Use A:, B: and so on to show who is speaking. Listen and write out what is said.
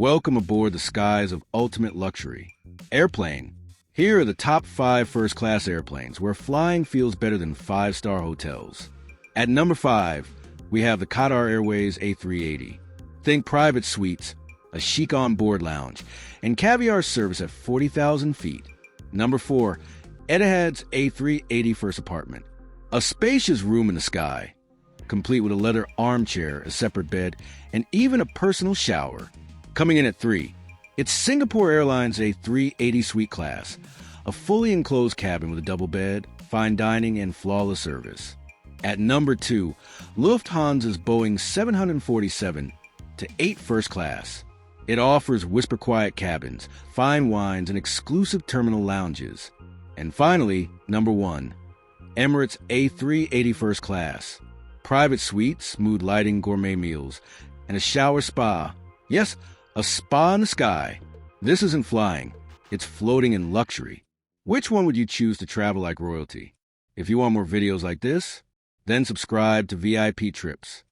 A: Welcome aboard the skies of ultimate luxury. Airplane. Here are the top 5 first-class airplanes where flying feels better than 5-star hotels. At number 5, we have the Qatar Airways A380. Think private suites, a chic on-board lounge, and caviar service at 40,000 feet. Number 4, Etihad's A380 First Apartment. A spacious room in the sky, complete with a leather armchair, a separate bed, and even a personal shower. Coming in at 3, it's Singapore Airlines A380 Suite Class, a fully enclosed cabin with a double bed, fine dining, and flawless service. At number 2, Lufthansa's Boeing 747-8 First Class. It offers whisper-quiet cabins, fine wines, and exclusive terminal lounges. And finally, number 1, Emirates A380 First Class. Private suites, smooth lighting, gourmet meals, and a shower spa. Yes, a spa in the sky. This isn't flying, it's floating in luxury. Which one would you choose to travel like royalty? If you want more videos like this, then subscribe to VIP Trips.